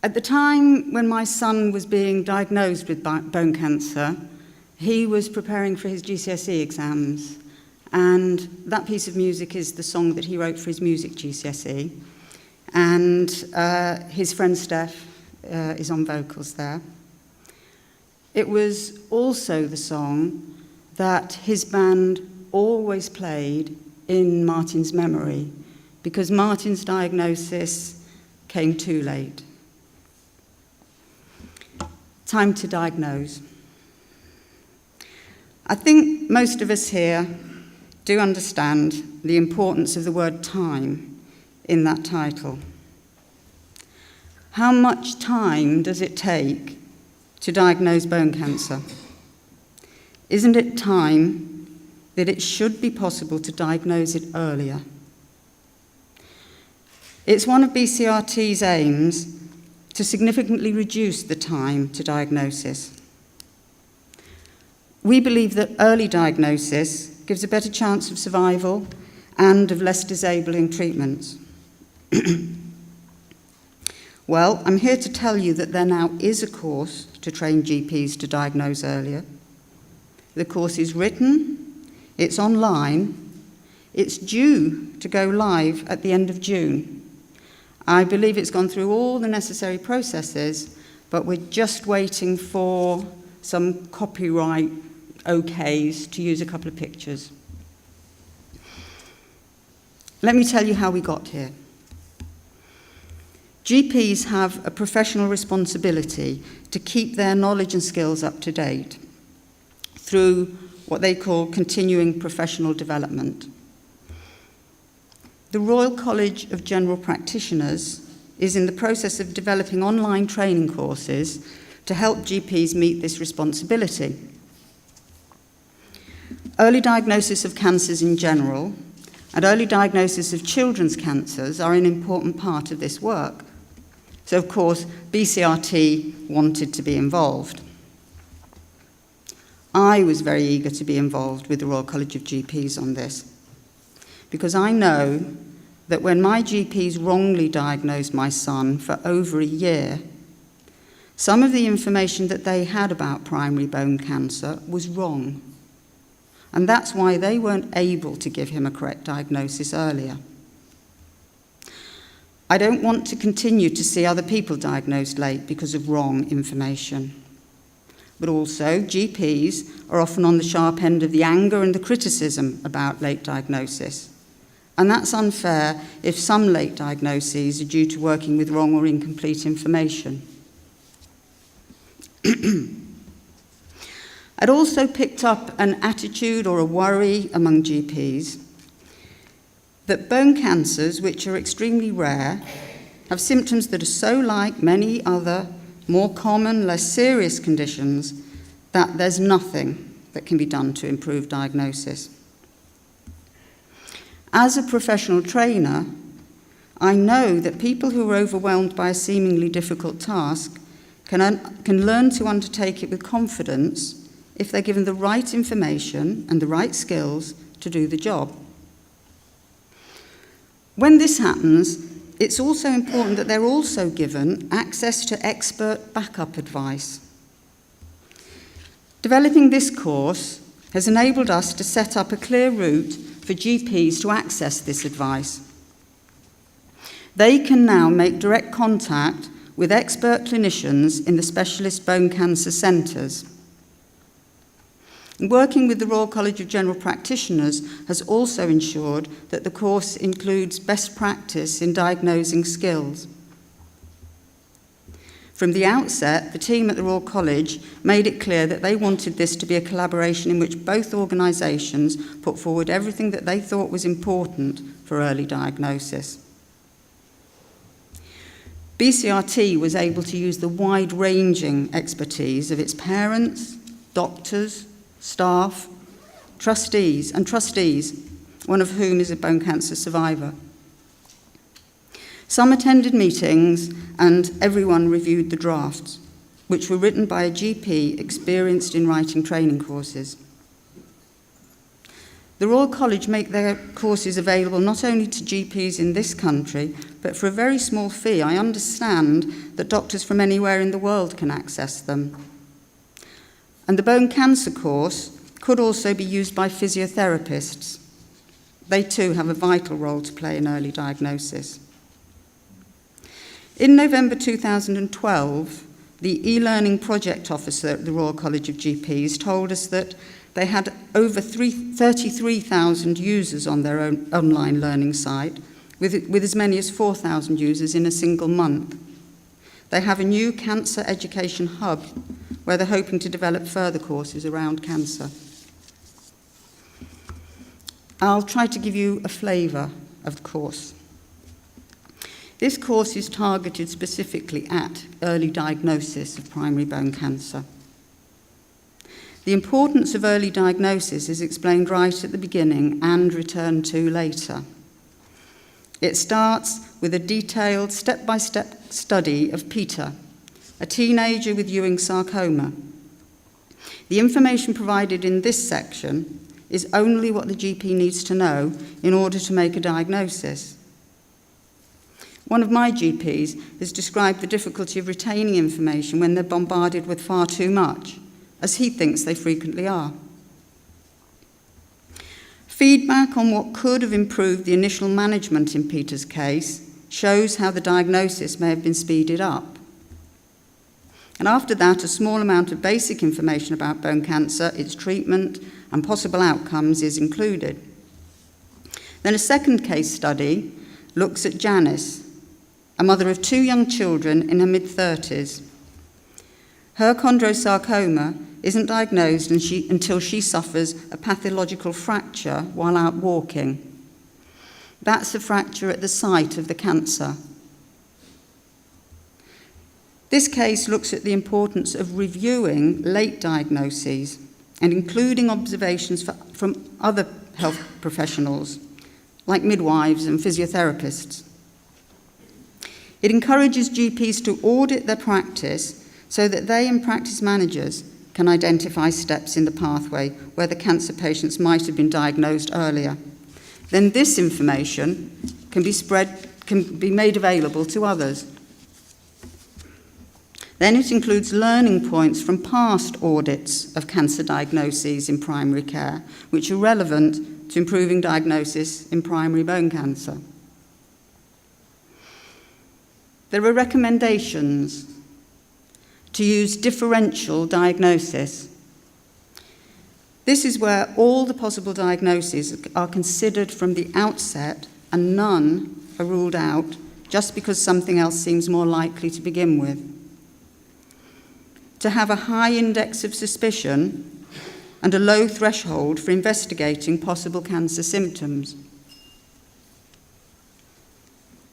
At the time when my son was being diagnosed with bone cancer, he was preparing for his GCSE exams, and that piece of music is the song that he wrote for his music GCSE, and his friend Steph is on vocals there. It was also the song that his band always played in Martin's memory, because Martin's diagnosis came too late. Time to diagnose. I think most of us here do understand the importance of the word time in that title. How much time does it take to diagnose bone cancer? Isn't it time that it should be possible to diagnose it earlier? It's one of BCRT's aims to significantly reduce the time to diagnosis. We believe that early diagnosis gives a better chance of survival and of less disabling treatments. Well, I'm here to tell you that there now is a course to train GPs to diagnose earlier. The course is written, it's online, it's due to go live at the end of June. I believe it's gone through all the necessary processes, but we're just waiting for some copyright okays to use a couple of pictures. Let me tell you how we got here. GPs have a professional responsibility to keep their knowledge and skills up to date through what they call continuing professional development. The Royal College of General Practitioners is in the process of developing online training courses to help GPs meet this responsibility. Early diagnosis of cancers in general and early diagnosis of children's cancers are an important part of this work. So, of course, BCRT wanted to be involved. I was very eager to be involved with the Royal College of GPs on this, because I know that when my GPs wrongly diagnosed my son for over a year, some of the information that they had about primary bone cancer was wrong. And that's why they weren't able to give him a correct diagnosis earlier. I don't want to continue to see other people diagnosed late because of wrong information. But also, GPs are often on the sharp end of the anger and the criticism about late diagnosis. And that's unfair if some late diagnoses are due to working with wrong or incomplete information. I'd also picked up an attitude or a worry among GPs that bone cancers, which are extremely rare, have symptoms that are so like many other more common, less serious conditions that there's nothing that can be done to improve diagnosis. As a professional trainer, I know that people who are overwhelmed by a seemingly difficult task can learn to undertake it with confidence if they're given the right information and the right skills to do the job. When this happens, it's also important that they're also given access to expert backup advice. Developing this course has enabled us to set up a clear route for GPs to access this advice. They can now make direct contact with expert clinicians in the specialist bone cancer centres. Working with the Royal College of General Practitioners has also ensured that the course includes best practice in diagnosing skills. From the outset, the team at the Royal College made it clear that they wanted this to be a collaboration in which both organisations put forward everything that they thought was important for early diagnosis. BCRT was able to use the wide-ranging expertise of its parents, doctors, staff, trustees, one of whom is a bone cancer survivor. Some attended meetings and everyone reviewed the drafts, which were written by a GP experienced in writing training courses. The Royal College make their courses available not only to GPs in this country, but for a very small fee. I understand that doctors from anywhere in the world can access them. And the bone cancer course could also be used by physiotherapists. They too have a vital role to play in early diagnosis. In November 2012, the e-learning project officer at the Royal College of GPs told us that they had over 33,000 users on their own online learning site, with as many as 4,000 users in a single month. They have a new cancer education hub where they're hoping to develop further courses around cancer. I'll try to give you a flavour of the course. This course is targeted specifically at early diagnosis of primary bone cancer. The importance of early diagnosis is explained right at the beginning and returned to later. It starts with a detailed step-by-step study of Peter, a teenager with Ewing sarcoma. The information provided in this section is only what the GP needs to know in order to make a diagnosis. One of my GPs has described the difficulty of retaining information when they're bombarded with far too much, as he thinks they frequently are. Feedback on what could have improved the initial management in Peter's case shows how the diagnosis may have been speeded up. And after that, a small amount of basic information about bone cancer, its treatment, and possible outcomes is included. Then a second case study looks at Janice, a mother of 2 young children in her mid-30s. Her chondrosarcoma isn't diagnosed until she suffers a pathological fracture while out walking. That's a fracture at the site of the cancer. This case looks at the importance of reviewing late diagnoses and including observations from other health professionals, like midwives and physiotherapists. It encourages GPs to audit their practice so that they and practice managers can identify steps in the pathway where the cancer patients might have been diagnosed earlier. Then this information can be made available to others. Then it includes learning points from past audits of cancer diagnoses in primary care, which are relevant to improving diagnosis in primary bone cancer. There are recommendations to use differential diagnosis. This is where all the possible diagnoses are considered from the outset and none are ruled out just because something else seems more likely to begin with. To have a high index of suspicion and a low threshold for investigating possible cancer symptoms.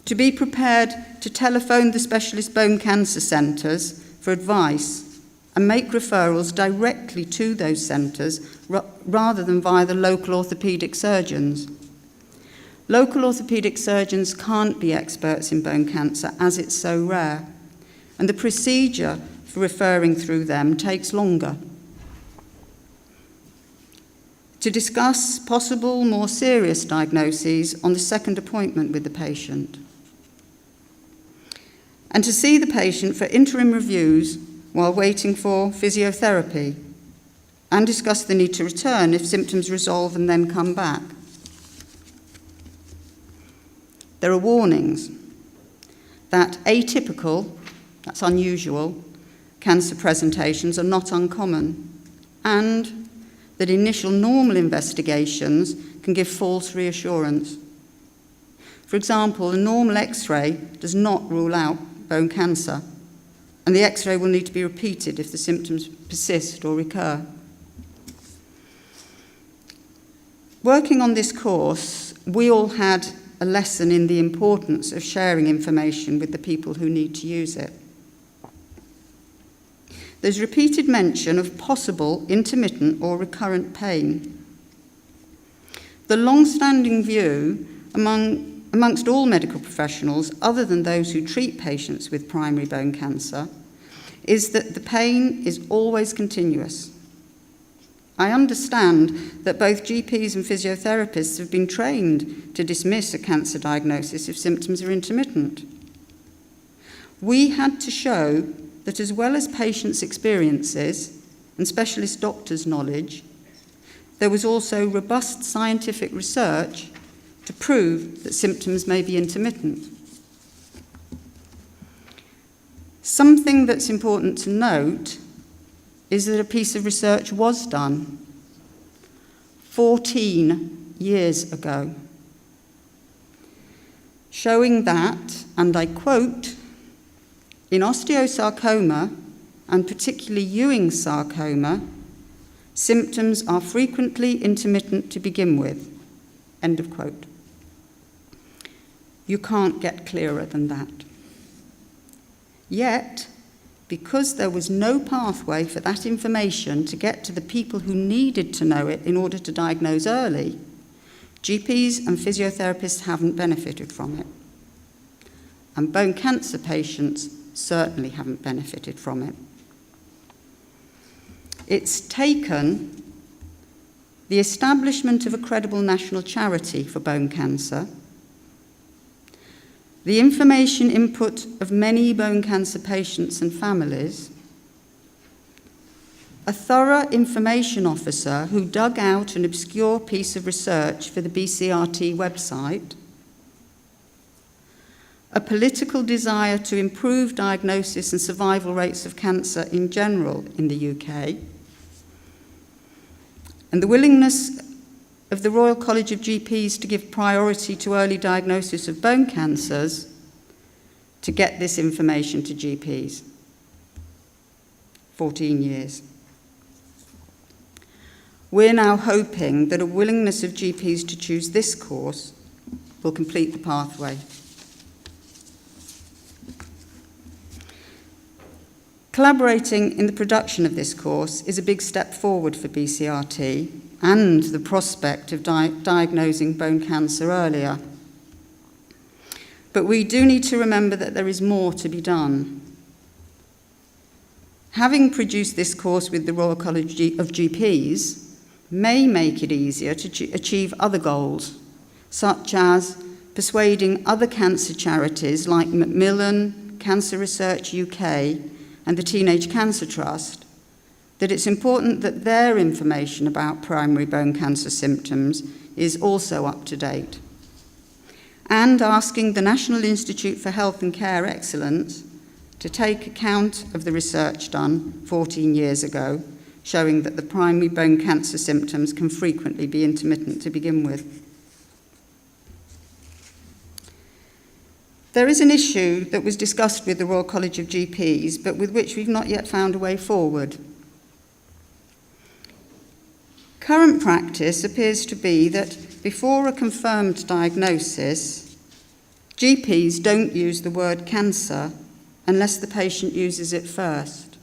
To be prepared to telephone the specialist bone cancer centres for advice and make referrals directly to those centres rather than via the local orthopaedic surgeons. Local orthopaedic surgeons can't be experts in bone cancer as it's so rare, and the procedure for referring through them takes longer. To discuss possible more serious diagnoses on the second appointment with the patient. And to see the patient for interim reviews while waiting for physiotherapy, and discuss the need to return if symptoms resolve and then come back. There are warnings that atypical, that's unusual, cancer presentations are not uncommon, and that initial normal investigations can give false reassurance. For example, a normal X-ray does not rule out bone cancer, and the X-ray will need to be repeated if the symptoms persist or recur. Working on this course, we all had a lesson in the importance of sharing information with the people who need to use it. There's repeated mention of possible intermittent or recurrent pain. The long-standing view amongst all medical professionals, other than those who treat patients with primary bone cancer, is that the pain is always continuous. I understand that both GPs and physiotherapists have been trained to dismiss a cancer diagnosis if symptoms are intermittent. We had to show that as well as patients' experiences and specialist doctors' knowledge, there was also robust scientific research to prove that symptoms may be intermittent. Something that's important to note is that a piece of research was done 14 years ago, showing that, and I quote, in osteosarcoma, and particularly Ewing sarcoma, symptoms are frequently intermittent to begin with, end of quote. You can't get clearer than that. Yet, because there was no pathway for that information to get to the people who needed to know it in order to diagnose early, GPs and physiotherapists haven't benefited from it. And bone cancer patients certainly haven't benefited from it. It's taken the establishment of a credible national charity for bone cancer, the information input of many bone cancer patients and families, a thorough information officer who dug out an obscure piece of research for the BCRT website, a political desire to improve diagnosis and survival rates of cancer in general in the UK, and the willingness of the Royal College of GPs to give priority to early diagnosis of bone cancers to get this information to GPs. 14 years. We're now hoping that a willingness of GPs to choose this course will complete the pathway. Collaborating in the production of this course is a big step forward for BCRT and the prospect of diagnosing bone cancer earlier. But we do need to remember that there is more to be done. Having produced this course with the Royal College of GPs may make it easier to achieve other goals, such as persuading other cancer charities like Macmillan, Cancer Research UK, and the Teenage Cancer Trust, that it's important that their information about primary bone cancer symptoms is also up to date. And asking the National Institute for Health and Care Excellence to take account of the research done 14 years ago, showing that the primary bone cancer symptoms can frequently be intermittent to begin with. There is an issue that was discussed with the Royal College of GPs, but with which we've not yet found a way forward. Current practice appears to be that before a confirmed diagnosis, GPs don't use the word cancer unless the patient uses it first.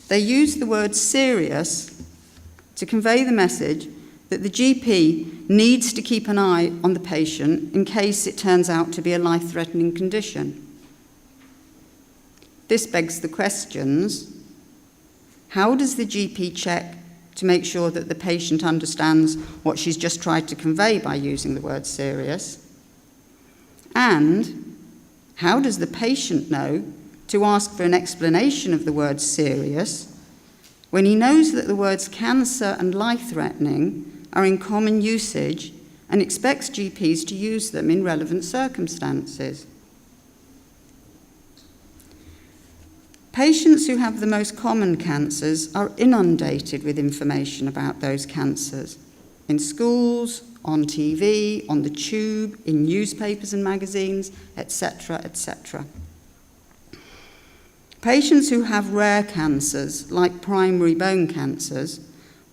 They use the word serious to convey the message that the GP needs to keep an eye on the patient in case it turns out to be a life-threatening condition. This begs the questions: how does the GP check to make sure that the patient understands what she's just tried to convey by using the word serious? And how does the patient know to ask for an explanation of the word serious when he knows that the words cancer and life-threatening are in common usage and expects GPs to use them in relevant circumstances? Patients who have the most common cancers are inundated with information about those cancers in schools, on TV, on the tube, in newspapers and magazines, etc., etc. Patients who have rare cancers, like primary bone cancers,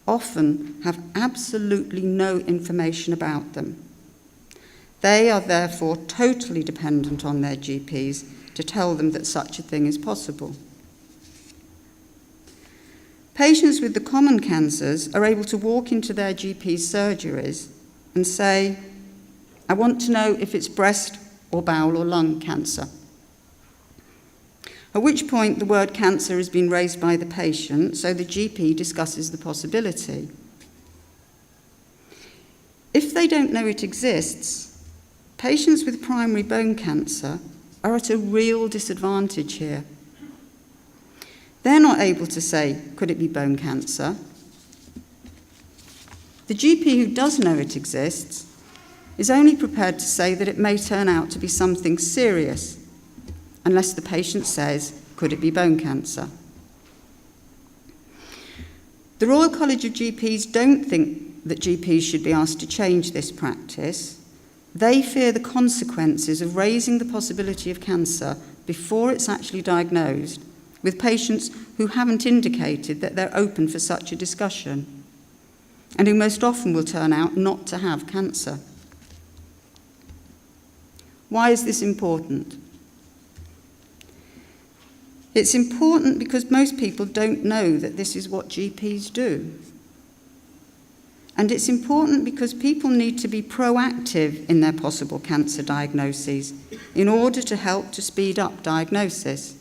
often have absolutely no information about them. They are therefore totally dependent on their GPs to tell them that such a thing is possible. Patients with the common cancers are able to walk into their GP's surgeries and say, "I want to know if it's breast or bowel or lung cancer." at which point the word cancer has been raised by the patient, so the GP discusses the possibility. If they don't know it exists, patients with primary bone cancer are at a real disadvantage here. They're not able to say, could it be bone cancer? The GP who does know it exists is only prepared to say that it may turn out to be something serious, unless the patient says, could it be bone cancer? The Royal College of GPs don't think that GPs should be asked to change this practice. They fear the consequences of raising the possibility of cancer before it's actually diagnosed, with patients who haven't indicated that they're open for such a discussion, and who most often will turn out not to have cancer. Why is this important? It's important because most people don't know that this is what GPs do. And it's important because people need to be proactive in their possible cancer diagnoses in order to help to speed up diagnosis.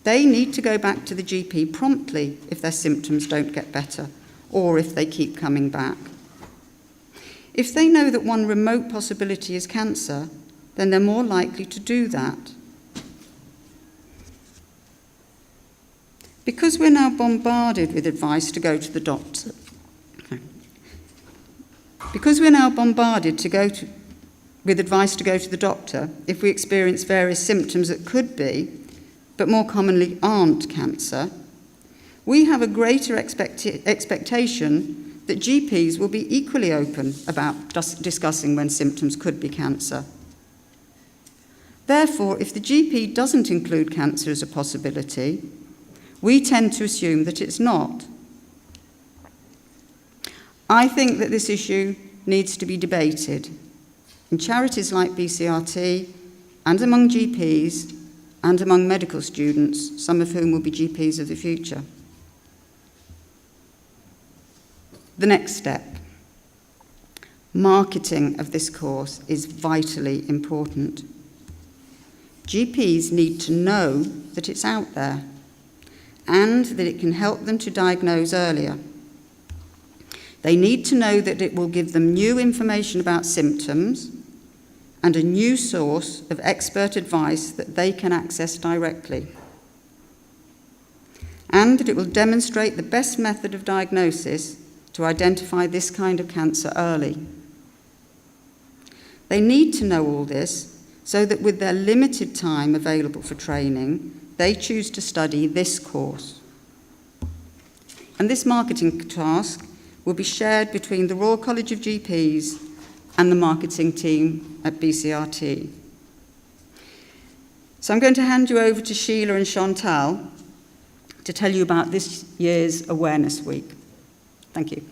They need to go back to the GP promptly if their symptoms don't get better or if they keep coming back. If they know that one remote possibility is cancer, then they're more likely to do that. Because we're now bombarded with advice to go to the doctor, with advice to go to the doctor if we experience various symptoms that could be, but more commonly aren't cancer, we have a greater expectation that GPs will be equally open about discussing when symptoms could be cancer. Therefore, if the GP doesn't include cancer as a possibility, we tend to assume that it's not. I think that this issue needs to be debated in charities like BCRT and among GPs and among medical students, some of whom will be GPs of the future. The next step. Marketing of this course is vitally important. GPs need to know that it's out there and that it can help them to diagnose earlier. They need to know that it will give them new information about symptoms and a new source of expert advice that they can access directly. And that it will demonstrate the best method of diagnosis to identify this kind of cancer early. They need to know all this so that with their limited time available for training, they choose to study this course. And this marketing task will be shared between the Royal College of GPs and the marketing team at BCRT. So I'm going to hand you over to Sheila and Chantal to tell you about this year's Awareness Week. Thank you.